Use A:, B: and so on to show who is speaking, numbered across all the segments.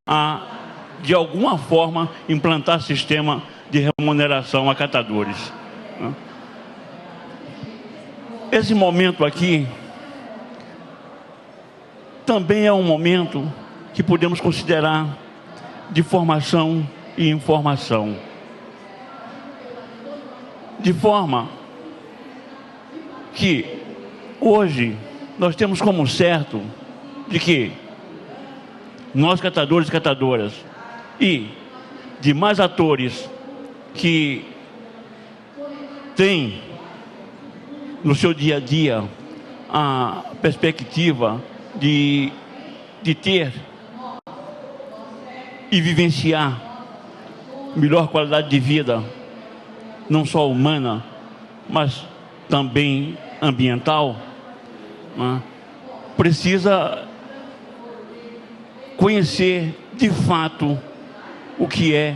A: a, de alguma forma, implantar sistema de remuneração a catadores. Esse momento aqui também é um momento que podemos considerar de formação e informação. De forma que hoje nós temos como certo de que nós, catadores e catadoras, e demais atores que têm no seu dia a dia a perspectiva de ter e vivenciar melhor qualidade de vida, não só humana, mas também ambiental, né? Precisa conhecer de fato o que é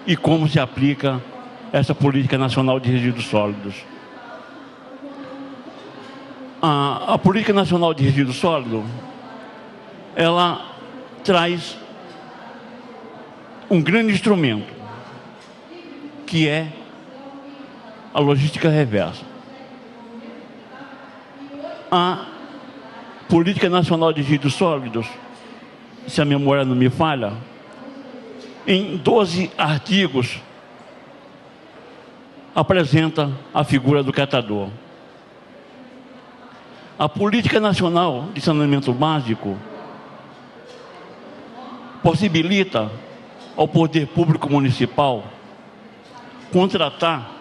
A: e como se aplica essa política nacional de resíduos sólidos. A política nacional de resíduos sólidos, ela traz um grande instrumento, que é a logística reversa. A política nacional de resíduos sólidos, se a memória não me falha, em 12 artigos, apresenta a figura do catador. A Política Nacional de Saneamento Básico possibilita ao poder público municipal contratar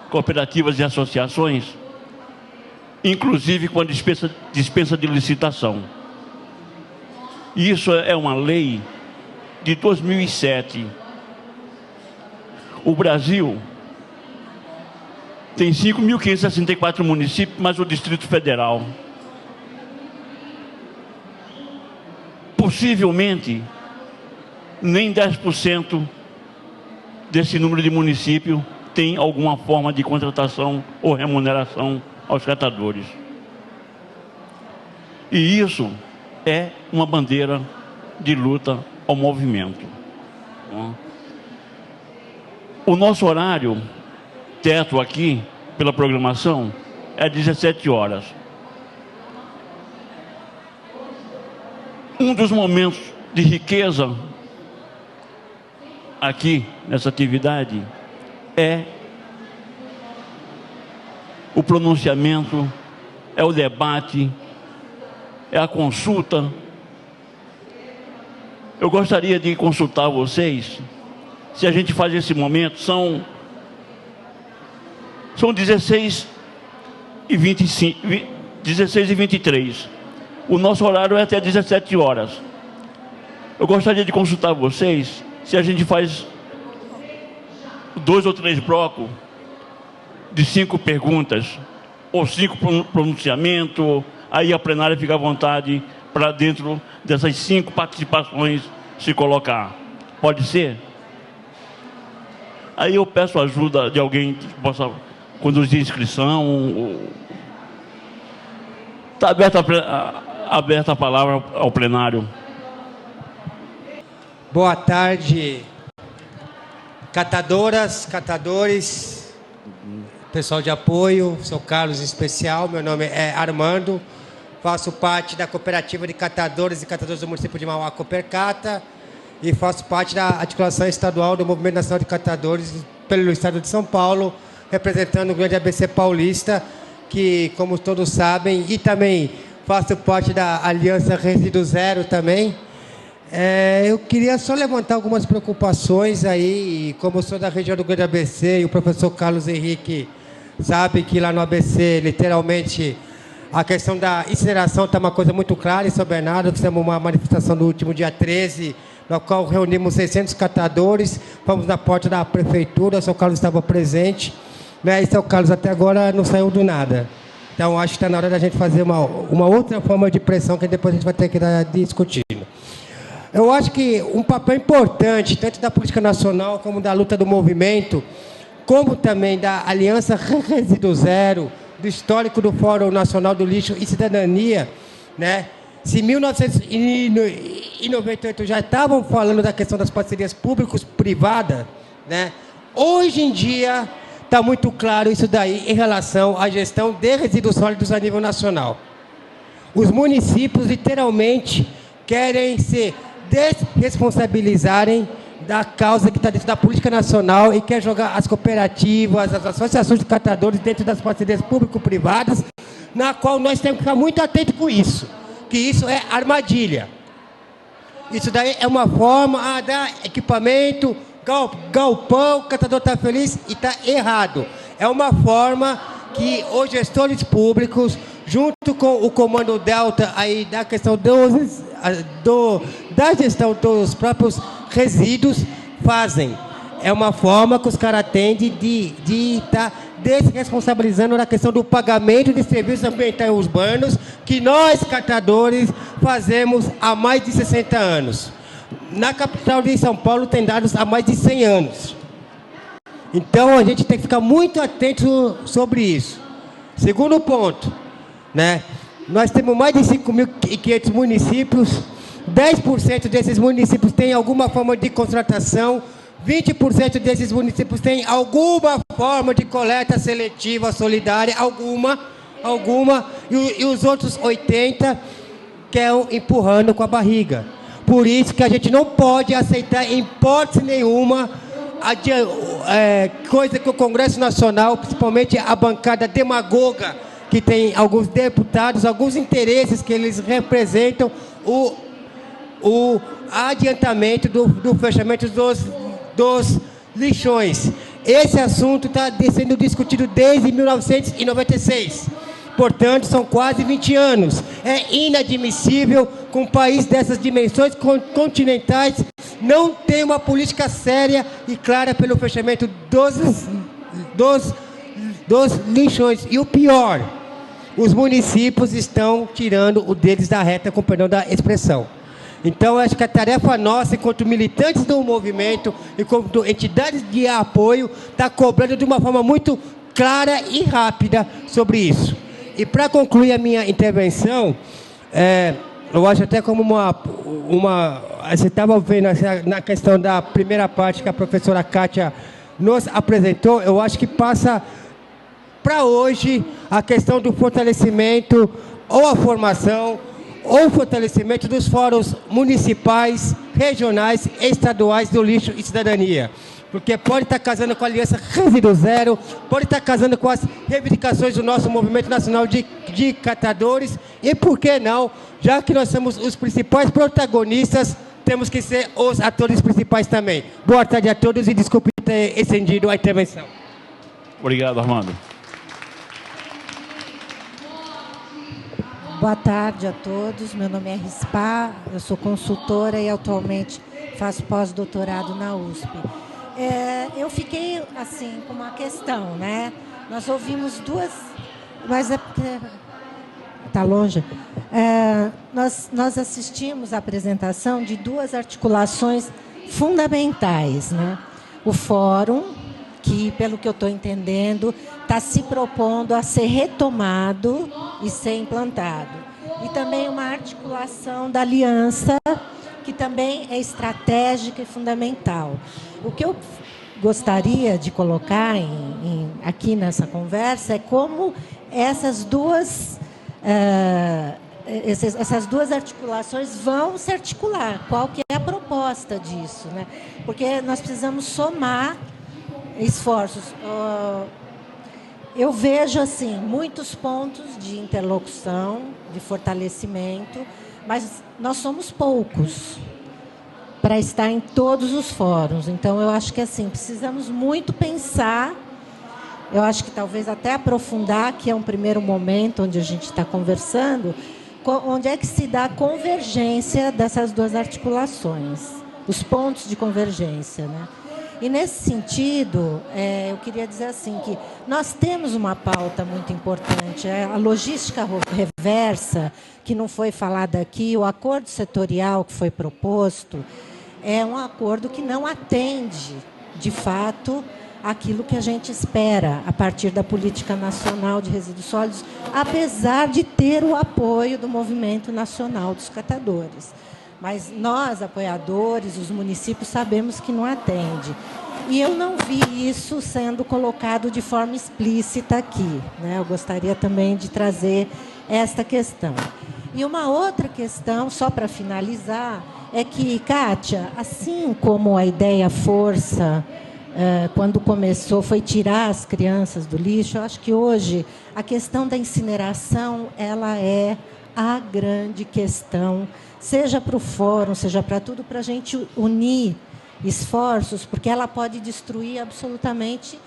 A: cooperativas e associações, inclusive com a dispensa de licitação. Isso é uma lei de 2007. O Brasil tem 5.564 municípios, mais o Distrito Federal. Possivelmente, nem 10% desse número de municípios tem alguma forma de contratação ou remuneração aos catadores. E isso é uma bandeira de luta ao movimento. O nosso horário teto aqui, pela programação, é 17 horas. Um dos momentos de riqueza aqui, nessa atividade, é o pronunciamento, é o debate, é a consulta. Eu gostaria de consultar vocês, se a gente faz esse momento, são 16 e 23. O nosso horário é até 17 horas. Eu gostaria de consultar vocês se a gente faz 2 ou 3 blocos de 5 perguntas ou 5 pronunciamentos. Aí a plenária fica à vontade para dentro dessas 5 participações se colocar. Pode ser? Aí eu peço a ajuda de alguém que possa conduzir a inscrição. Está aberta a palavra ao plenário.
B: Boa tarde, catadoras, catadores, pessoal de apoio, sou Carlos em especial, meu nome é Armando, faço parte da cooperativa de catadores e catadores do município de Mauá, Copercata, e faço parte da articulação estadual do Movimento Nacional de Catadores pelo Estado de São Paulo, representando o grande ABC paulista, que, como todos sabem, e também faço parte da Aliança Resíduo Zero também. Eu queria só levantar algumas preocupações aí, e como eu sou da região do grande ABC, e o professor Carlos Henrique sabe que lá no ABC, literalmente, a questão da incineração está uma coisa muito clara. Em São Bernardo, fizemos uma manifestação no último dia 13, no qual reunimos 600 catadores, fomos na porta da prefeitura, o São Carlos estava presente, né? E São Carlos até agora não saiu do nada. Então, acho que está na hora da gente fazer uma outra forma de pressão, que depois a gente vai ter que estar discutindo. Eu acho que um papel importante, tanto da política nacional, como da luta do movimento, como também da Aliança Resíduo Zero, do histórico do Fórum Nacional do Lixo e Cidadania, né? Se em em 98 já estavam falando da questão das parcerias públicos-privadas, né? Hoje em dia está muito claro isso daí em relação à gestão de resíduos sólidos a nível nacional. Os municípios literalmente querem se desresponsabilizarem da causa que está dentro da política nacional e quer jogar as cooperativas, as associações de catadores dentro das parcerias público-privadas, na qual nós temos que ficar muito atentos com isso, que isso é armadilha. Isso daí é uma forma de dar equipamento, galpão, o catador está feliz e está errado. É uma forma que os gestores públicos, junto com o Comando Delta, aí da questão da gestão dos próprios resíduos, fazem. É uma forma que os caras têm de estar desresponsabilizando na questão do pagamento de serviços ambientais urbanos que nós, catadores, fazemos há mais de 60 anos. Na capital de São Paulo tem dados há mais de 100 anos. Então, a gente tem que ficar muito atento sobre isso. Segundo ponto, né? Nós temos mais de 5.500 municípios, 10% desses municípios têm alguma forma de contratação, 20% desses municípios têm alguma forma de coleta seletiva solidária, alguma, e os outros 80% querem empurrando com a barriga. Por isso que a gente não pode aceitar, em hipótese nenhuma, coisa que o Congresso Nacional, principalmente a bancada demagoga, que tem alguns deputados, alguns interesses que eles representam, o adiantamento do fechamento dos lixões. Esse assunto está sendo discutido desde 1996. Portanto, são quase 20 anos. É inadmissível que um país dessas dimensões continentais não tenha uma política séria e clara pelo fechamento dos lixões. E o pior, os municípios estão tirando o deles da reta, com perdão da expressão. Então, acho que a tarefa nossa, enquanto militantes do movimento, enquanto entidades de apoio, está cobrando de uma forma muito clara e rápida sobre isso. E para concluir a minha intervenção, eu acho até como você estava vendo na questão da primeira parte que a professora Kátia nos apresentou, eu acho que passa para hoje a questão do fortalecimento ou a formação ou o fortalecimento dos fóruns municipais, regionais e estaduais do lixo e cidadania. Porque pode estar casando com a Aliança Resíduo Zero, pode estar casando com as reivindicações do nosso Movimento Nacional de Catadores, e por que não, já que nós somos os principais protagonistas, temos que ser os atores principais também. Boa tarde a todos e desculpe ter estendido a intervenção.
A: Obrigado, Armando.
C: Boa tarde a todos, meu nome é Rispa, eu sou consultora e atualmente faço pós-doutorado na USP. Eu fiquei assim com uma questão, né? Nós ouvimos duas, mas é porque está longe. Nós assistimos à apresentação de duas articulações fundamentais, né? O fórum, que, pelo que eu estou entendendo, está se propondo a ser retomado e ser implantado. E também uma articulação da aliança, que também é estratégica e fundamental. O que eu gostaria de colocar aqui nessa conversa é como essas duas articulações vão se articular. Qual que é a proposta disso, né? Porque nós precisamos somar esforços. Eu vejo assim muitos pontos de interlocução, de fortalecimento, mas nós somos poucos para estar em todos os fóruns. Então, eu acho que assim precisamos muito pensar. Eu acho que talvez até aprofundar, que é um primeiro momento onde a gente está conversando, onde é que se dá a convergência dessas duas articulações, os pontos de convergência, né? E, nesse sentido, eu queria dizer assim que nós temos uma pauta muito importante, a logística reversa, que não foi falada aqui, o acordo setorial que foi proposto, é um acordo que não atende, de fato, aquilo que a gente espera a partir da Política Nacional de Resíduos Sólidos, apesar de ter o apoio do Movimento Nacional dos Catadores. Mas nós, apoiadores, os municípios, sabemos que não atende. E eu não vi isso sendo colocado de forma explícita aqui, né? Eu gostaria também de trazer esta questão. E uma outra questão, só para finalizar, é que, Kátia, assim como a ideia força, quando começou, foi tirar as crianças do lixo, eu acho que hoje a questão da incineração ela é a grande questão, seja para o fórum, seja para tudo, para a gente unir esforços, porque ela pode destruir absolutamente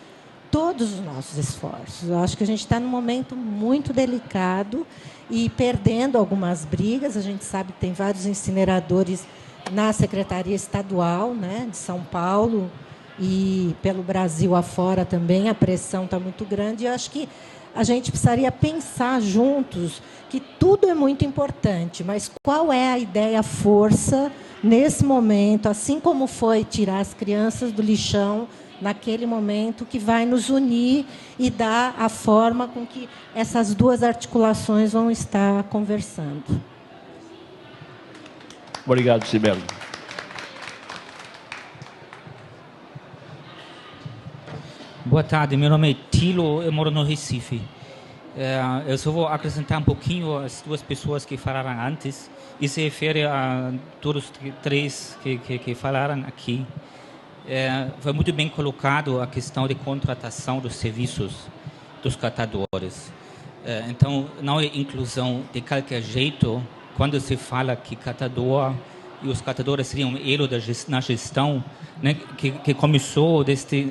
C: todos os nossos esforços. Eu acho que a gente está num momento muito delicado e perdendo algumas brigas. A gente sabe que tem vários incineradores na Secretaria Estadual, né, de São Paulo, e pelo Brasil afora também, a pressão está muito grande. E eu acho que a gente precisaria pensar juntos que tudo é muito importante, mas qual é a ideia força nesse momento, assim como foi tirar as crianças do lixão, naquele momento, que vai nos unir e dar a forma com que essas duas articulações vão estar conversando.
A: Obrigado, Cibele.
D: Boa tarde, meu nome é Tilo, eu moro no Recife. Eu só vou acrescentar um pouquinho as duas pessoas que falaram antes. Isso se refere a todos os três que falaram aqui. Foi muito bem colocado a questão de contratação dos serviços dos catadores. Então, não é inclusão de qualquer jeito quando se fala que catador e os catadores seriam um elo na gestão, né, que começou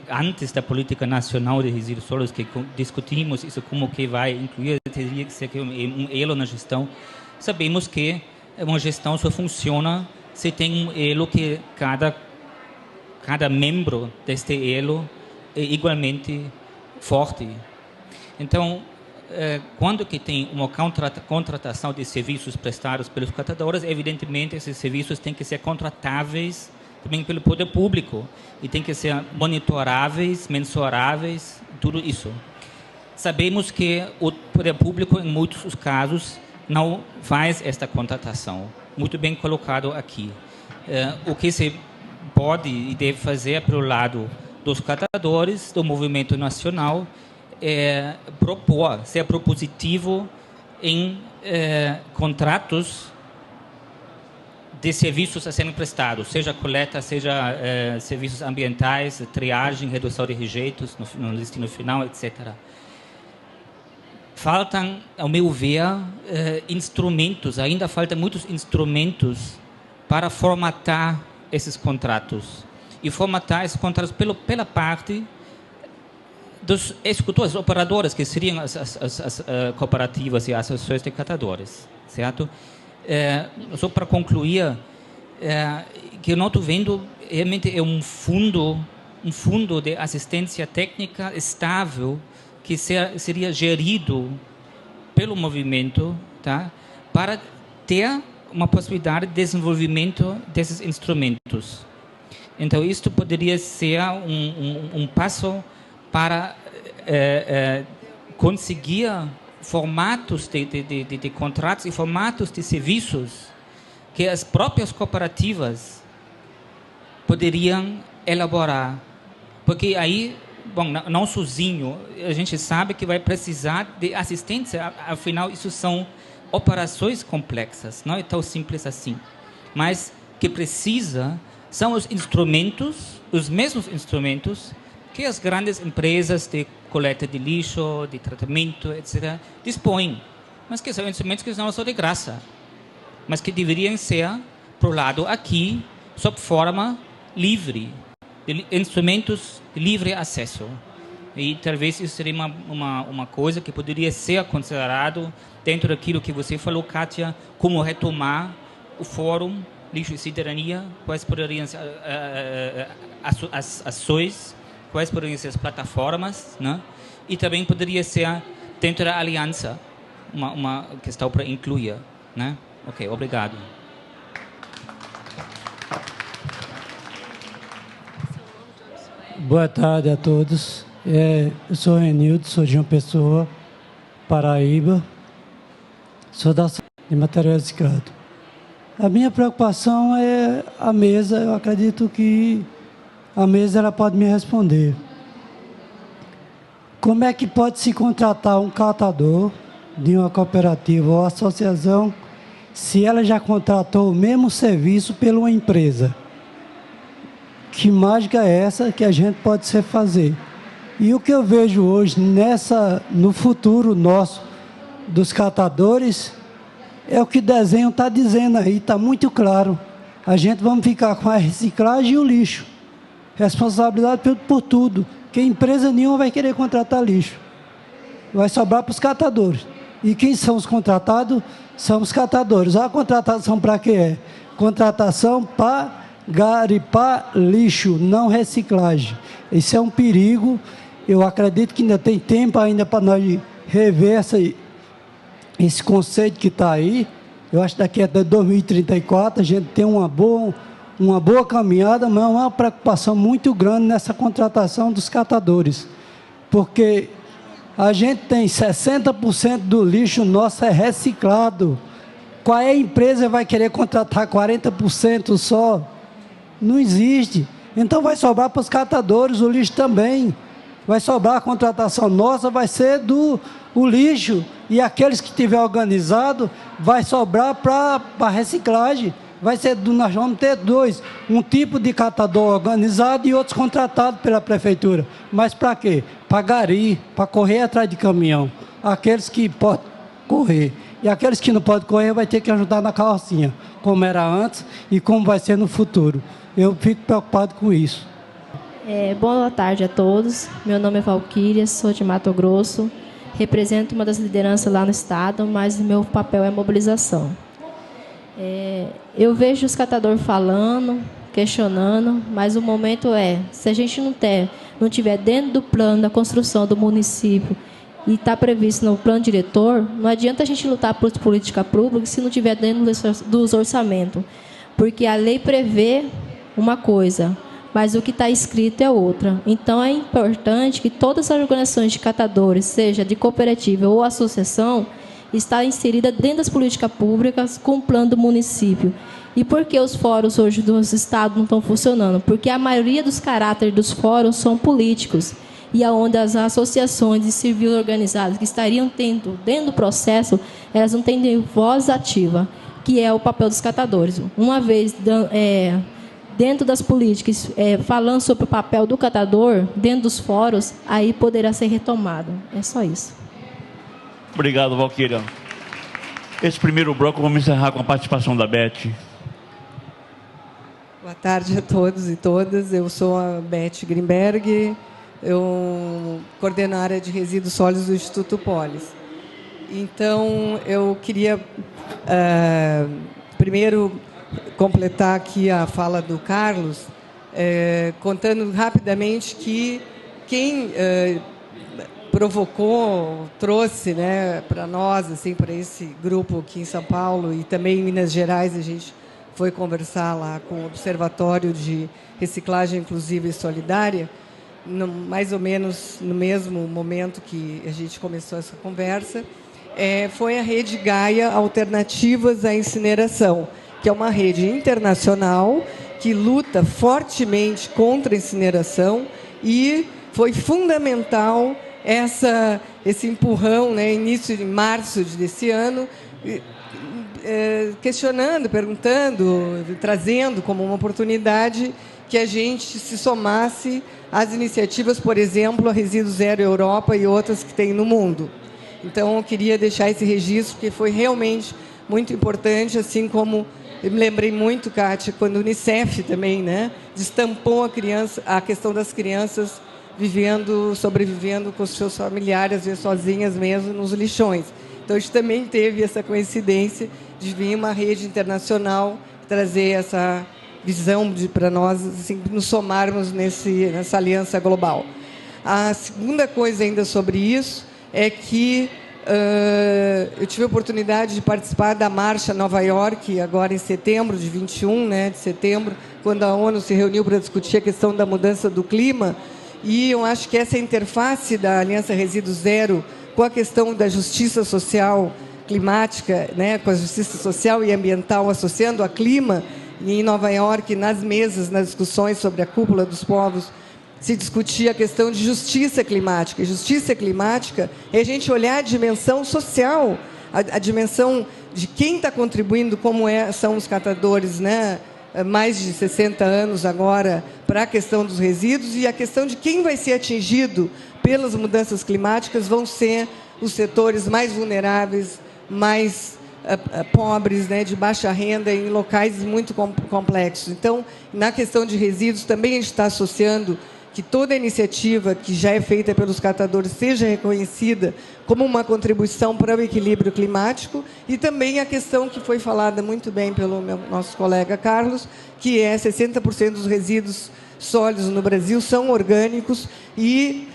D: antes da política nacional de resíduos sólidos, que discutimos isso como que vai incluir, teria que ser um elo na gestão. Sabemos que uma gestão só funciona se tem um elo que cada membro deste elo é igualmente forte. Então, quando que tem uma contratação de serviços prestados pelos catadores, evidentemente esses serviços têm que ser contratáveis também pelo poder público e têm que ser monitoráveis, mensuráveis, tudo isso. Sabemos que o poder público, em muitos casos, não faz esta contratação. Muito bem colocado aqui. O que se pode e deve fazer pelo lado dos catadores, do movimento nacional, ser propositivo em contratos de serviços a serem prestados, seja coleta, seja serviços ambientais, triagem, redução de rejeitos no destino final, etc. Faltam, ao meu ver, instrumentos, ainda faltam muitos instrumentos para formatar esses contratos. E formatar esses contratos pela parte dos executores, operadores, que seriam as cooperativas e as associações de catadores, certo? Só para concluir, que eu não estou vendo, realmente é um fundo de assistência técnica estável que seria gerido pelo movimento, tá? Para ter uma possibilidade de desenvolvimento desses instrumentos. Então, isto poderia ser um passo para conseguir formatos de contratos e formatos de serviços que as próprias cooperativas poderiam elaborar. Porque aí, bom, não sozinho, a gente sabe que vai precisar de assistência, afinal, isso são operações complexas, não é tão simples assim. Mas que precisa são os instrumentos, os mesmos instrumentos que as grandes empresas de coleta de lixo, de tratamento, etc., dispõem, mas que são instrumentos que não são de graça, mas que deveriam ser, para o lado aqui, sob forma livre, de instrumentos de livre acesso. E talvez isso seria uma coisa que poderia ser considerado dentro daquilo que você falou, Kátia, como retomar o Fórum Lixo e Cidadania, quais poderiam ser as ações, quais poderiam ser as plataformas, né? E também poderia ser, dentro da aliança, uma questão para incluir, né? Ok, obrigado.
E: Boa tarde a todos. Eu sou Renildo, sou de João Pessoa, Paraíba. Sou da de material reciclado. A minha preocupação é a mesa. Eu acredito que a mesa ela pode me responder. Como é que pode se contratar um catador de uma cooperativa ou associação se ela já contratou o mesmo serviço pela uma empresa? Que mágica é essa que a gente pode fazer? E o que eu vejo hoje no futuro nosso dos catadores é o que o desenho está dizendo aí, está muito claro. A gente vamos ficar com a reciclagem e o lixo. Responsabilidade por tudo. Que empresa nenhuma vai querer contratar lixo. Vai sobrar para os catadores. E quem são os contratados? São os catadores. A contratação para quê é? Contratação para garipar lixo, não reciclagem. Isso é um perigo. Eu acredito que ainda tem tempo ainda para nós rever esse conceito que está aí. Eu acho que daqui até 2034 a gente tem uma boa caminhada, mas é uma preocupação muito grande nessa contratação dos catadores. Porque a gente tem 60% do lixo nosso é reciclado. Qual é a empresa que vai querer contratar 40% só? Não existe. Então vai sobrar para os catadores, o lixo também. Vai sobrar a contratação nossa, vai ser o lixo. E aqueles que tiver organizado, vai sobrar para a reciclagem. Nós vamos ter dois, um tipo de catador organizado e outros contratados pela prefeitura. Mas para quê? Para gari, para correr atrás de caminhão. Aqueles que podem correr. E aqueles que não podem correr, vai ter que ajudar na carrocinha, como era antes e como vai ser no futuro. Eu fico preocupado com isso.
F: Boa tarde a todos. Meu nome é Valquíria, sou de Mato Grosso. Represento uma das lideranças lá no estado, mas meu papel é mobilização. Eu vejo os catadores falando, questionando, mas o momento se a gente não tiver dentro do plano da construção do município e está previsto no plano diretor, não adianta a gente lutar por política pública se não tiver dentro dos orçamentos, porque a lei prevê uma coisa, mas o que está escrito é outra. Então, é importante que todas as organizações de catadores, seja de cooperativa ou associação, está inserida dentro das políticas públicas com o plano do município. E por que os fóruns hoje dos estados não estão funcionando? Porque a maioria dos caráteres dos fóruns são políticos. E onde as associações de civil organizadas que estariam tendo dentro do processo, elas não têm voz ativa, que é o papel dos catadores. Uma vez dentro das políticas, falando sobre o papel do catador, dentro dos fóruns, aí poderá ser retomado. É só isso.
A: Obrigado, Valquíria. Esse primeiro bloco vamos encerrar com a participação da Beth.
G: Boa tarde a todos e todas. Eu sou a Beth Grimberg, eu coordeno a área de resíduos sólidos do Instituto Polis. Então, eu queria primeiro completar aqui a fala do Carlos, contando rapidamente que quem provocou, trouxe, né, para nós, assim, para esse grupo aqui em São Paulo e também em Minas Gerais, a gente foi conversar lá com o Observatório de Reciclagem Inclusiva e Solidária, mais ou menos no mesmo momento que a gente começou essa conversa, foi a Rede Gaia Alternativas à Incineração, que é uma rede internacional que luta fortemente contra a incineração e foi fundamental esse empurrão, né, início de março desse ano, questionando, perguntando, trazendo como uma oportunidade que a gente se somasse às iniciativas, por exemplo, a Resíduo Zero Europa e outras que tem no mundo. Então, eu queria deixar esse registro, porque foi realmente muito importante, assim como eu me lembrei muito, Kátia, quando o Unicef também, né, destampou a questão das crianças sobrevivendo com os seus familiares, às vezes sozinhas mesmo, nos lixões. Então, a gente também teve essa coincidência de vir uma rede internacional trazer essa visão para nós, assim, nos somarmos nessa aliança global. A segunda coisa ainda sobre isso é que eu tive a oportunidade de participar da Marcha Nova York, agora em setembro, de 21 de setembro, quando a ONU se reuniu para discutir a questão da mudança do clima. E eu acho que essa interface da Aliança Resíduo Zero com a questão da justiça social climática, né, com a justiça social e ambiental, associando a clima, e em Nova York, nas mesas, nas discussões sobre a cúpula dos povos, se discutia a questão de justiça climática. E justiça climática é a gente olhar a dimensão social, a dimensão de quem está contribuindo, como são os catadores, né, mais de 60 anos agora, para a questão dos resíduos, e a questão de quem vai ser atingido pelas mudanças climáticas vão ser os setores mais vulneráveis, mais pobres, né, de baixa renda, em locais muito complexos. Então, na questão de resíduos, também a gente está associando que toda iniciativa que já é feita pelos catadores seja reconhecida como uma contribuição para o equilíbrio climático, e também a questão que foi falada muito bem pelo nosso colega Carlos, que é 60% dos resíduos sólidos no Brasil são orgânicos, e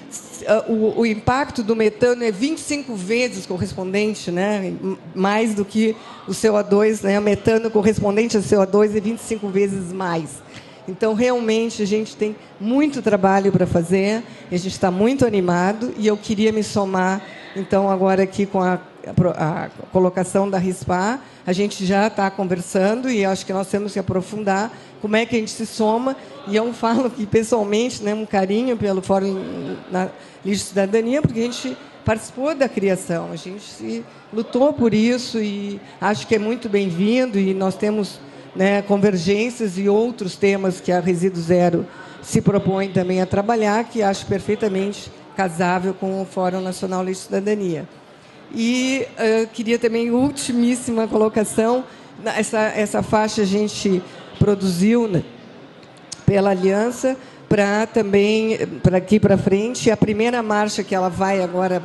G: o impacto do metano é 25 vezes correspondente, né, mais do que o CO2, né, o metano correspondente a CO2 é 25 vezes mais. Então, realmente, a gente tem muito trabalho para fazer, a gente está muito animado, e eu queria me somar, então, agora aqui com a colocação da RISPA. A gente já está conversando e acho que nós temos que aprofundar como é que a gente se soma, e eu falo que, pessoalmente, né, um carinho pelo Fórum na Lixo e Cidadania, porque a gente participou da criação, a gente lutou por isso, e acho que é muito bem-vindo, e nós temos, né, convergências e outros temas que a Resíduo Zero se propõe também a trabalhar, que acho perfeitamente casável com o Fórum Nacional Lixo e Cidadania. E queria também, ultimíssima colocação, essa faixa a gente produziu, né, pela Aliança, para também, para aqui para frente, a primeira marcha que ela vai agora,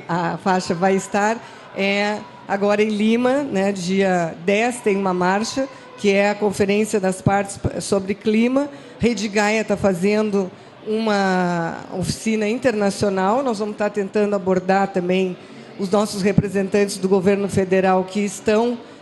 G: a faixa vai estar, agora em Lima, né, dia 10 tem uma marcha, que é a Conferência das Partes sobre Clima. Rede Gaia está fazendo uma oficina internacional, nós vamos estar tentando abordar também os nossos representantes do governo federal que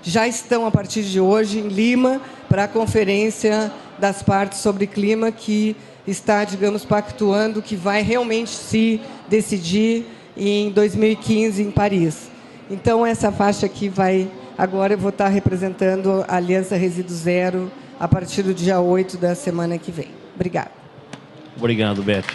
G: já estão a partir de hoje em Lima para a Conferência das Partes sobre Clima, que está, digamos, pactuando que vai realmente se decidir em 2015 em Paris. Então, essa faixa aqui vai... Agora eu vou estar representando a Aliança Resíduo Zero a partir do dia 8 da semana que vem. Obrigada.
A: Obrigado, Beth.